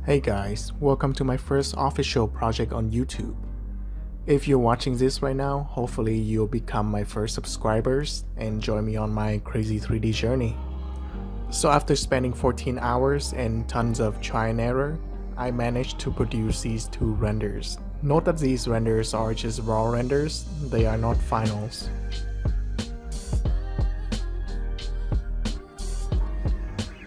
Hey guys, welcome to my first official project on YouTube. If you're watching this right now, hopefully you'll become my first subscribers and join me on my crazy 3D journey. So after spending 14 hours and tons of try and error, I managed to produce these two renders. Note that these renders are just raw renders, they are not finals.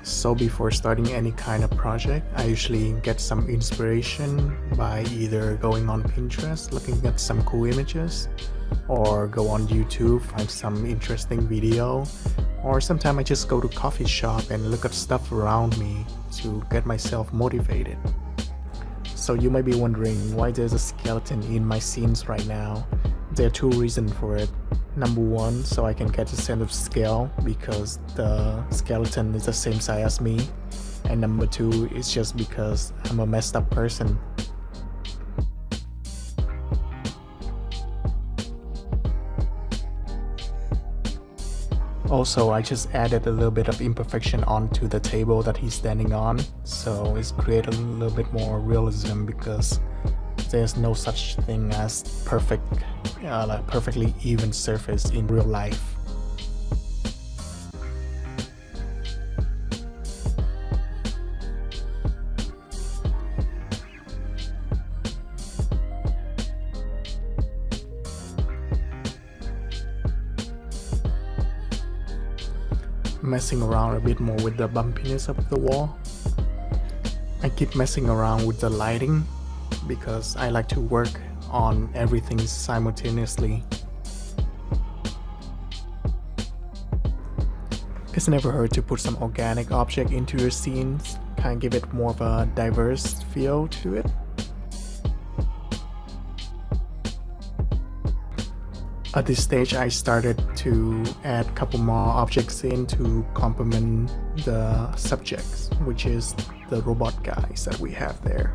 So before starting any kind of project, I usually get some inspiration by either going on Pinterest, looking at some cool images, or go on YouTube, find some interesting video, or sometimes I just go to coffee shop and look at stuff around me to get myself motivated. So you might be wondering why there's a skeleton in my scenes right now. There are two reasons for it. Number one, so I can get a sense of scale because the skeleton is the same size as me. And number two, it's just because I'm a messed up person. Also, I just added a little bit of imperfection onto the table that he's standing on, so it's created a little bit more realism because there's no such thing as perfectly even surface in real life. Messing around a bit more with the bumpiness of the wall. I keep messing around with the lighting because I like to work on everything simultaneously. It's never hurt to put some organic object into your scenes, kind of give it more of a diverse feel to it. At this stage, I started to add a couple more objects in to complement the subjects, which is the robot guys that we have there.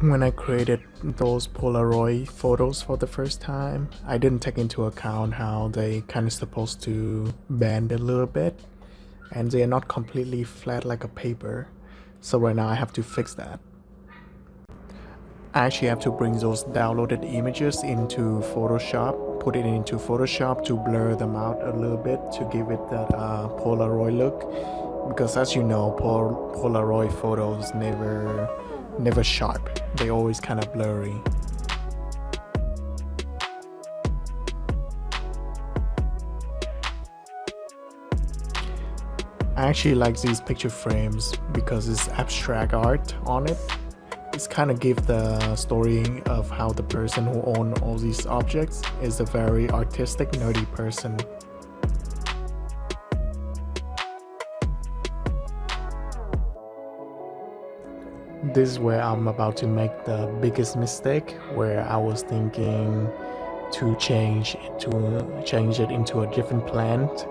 When I created those Polaroid photos for the first time, I didn't take into account how they kind of supposed to bend a little bit and they are not completely flat like a paper. So right now I have to fix that. I actually have to bring those downloaded images into Photoshop, put it into Photoshop to blur them out a little bit to give it that Polaroid look. Because as you know, Polaroid photos never sharp, they always kind of blurry. I actually like these picture frames because it's abstract art on it. It's kind of give the story of how the person who owns all these objects is a very artistic, nerdy person. This is where I'm about to make the biggest mistake, where I was thinking to change it into a different plant,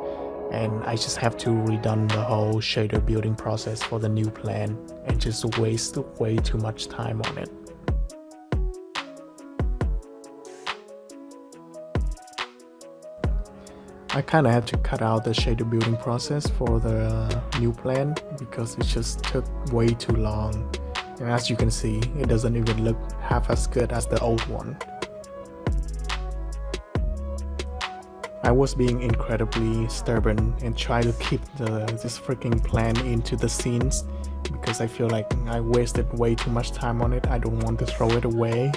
and I just have to redone the whole shader building process for the new plant and just waste way too much time on it. I kind of had to cut out the shader building process for the new plant because it just took way too long. And as you can see, it doesn't even look half as good as the old one. I was being incredibly stubborn and try to keep this freaking plan into the scenes because I feel like I wasted way too much time on it. I don't want to throw it away,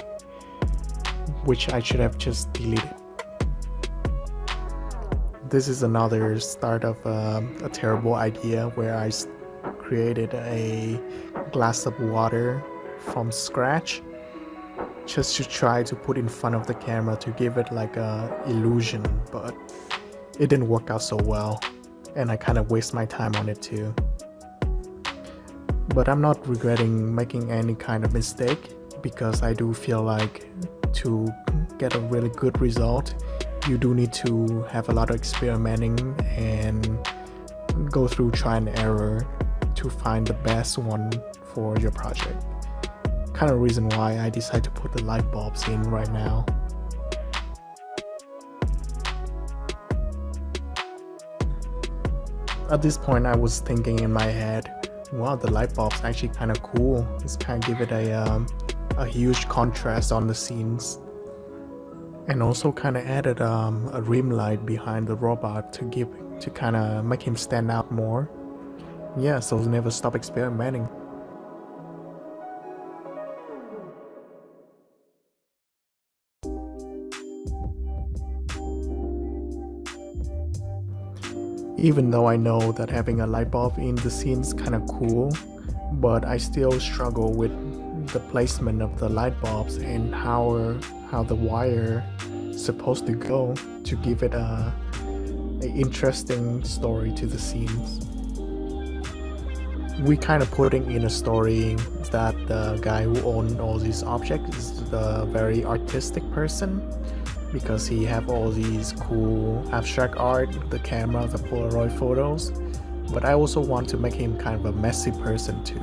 which I should have just deleted. This is another start of a terrible idea where I created a glass of water from scratch just to try to put in front of the camera to give it like a illusion, but it didn't work out so well and I kind of waste my time on it too. But I'm not regretting making any kind of mistake because I do feel like to get a really good result you do need to have a lot of experimenting and go through try and error to find the best one for your project. Kind of reason why I decided to put the light bulbs in right now. At this point I was thinking in my head, wow, the light bulb's actually kind of cool. It's kind of give it a huge contrast on the scenes. And also kind of added a rim light behind the robot to kind of make him stand out more. Yeah, so never stop experimenting. Even though I know that having a light bulb in the scene is kind of cool, but I still struggle with the placement of the light bulbs and how the wire is supposed to go to give it a interesting story to the scenes. We kind of putting in a story that the guy who owned all these objects is the very artistic person, because he have all these cool abstract art, the camera, the Polaroid photos, but I also want to make him kind of a messy person too.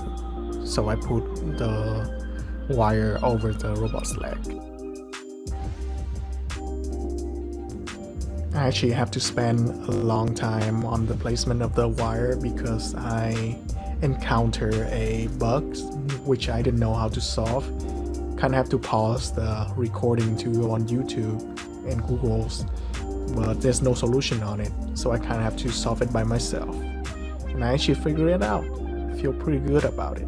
So I put the wire over the robot's leg. I actually have to spend a long time on the placement of the wire because I encounter a bug which I didn't know how to solve. Kind of have to pause the recording to go on YouTube and Google's, but there's no solution on it, so I kind of have to solve it by myself. And I actually figured it out. I feel pretty good about it.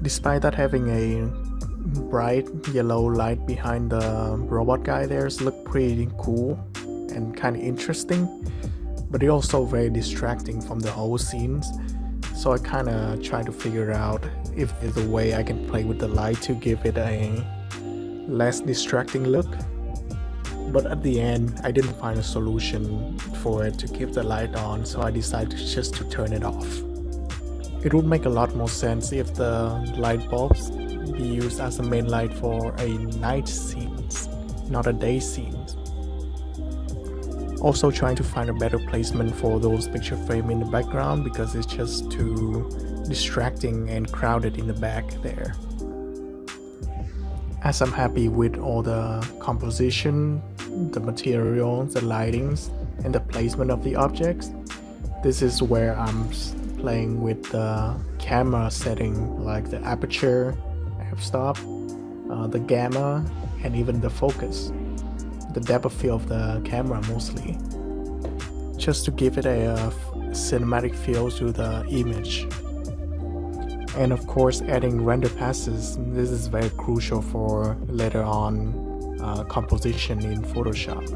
Despite that having a bright yellow light behind the robot guy there's look pretty cool and kind of interesting, but it also very distracting from the whole scenes. So I kind of try to figure out if there's a way I can play with the light to give it a less distracting look. But at the end I didn't find a solution for it to keep the light on, so I decided just to turn it off. It would make a lot more sense if the light bulbs be used as a main light for a night scenes, not a day scenes. Also trying to find a better placement for those picture frame in the background because it's just too distracting and crowded in the back there. As I'm happy with all the composition, the material, the lightings, and the placement of the objects, this is where I'm playing with the camera setting, like the aperture, f-stop, the gamma, and even the focus, the depth of field of the camera mostly, just to give it a cinematic feel to the image. And of course adding render passes, this is very crucial for later on composition in Photoshop.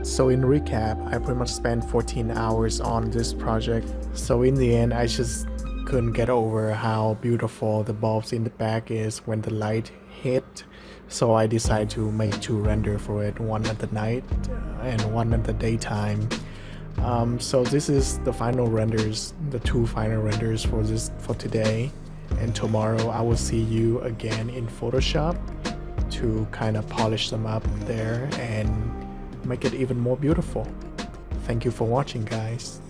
So in recap, I pretty much spent 14 hours on this project. So in the end, I just couldn't get over how beautiful the bulbs in the back is when the light hit. So I decided to make 2 render for it, one at the night and one at the daytime. So this is the final renders, the 2 final renders for today. And tomorrow I will see you again in Photoshop to kind of polish them up there and make it even more beautiful. Thank you for watching, guys.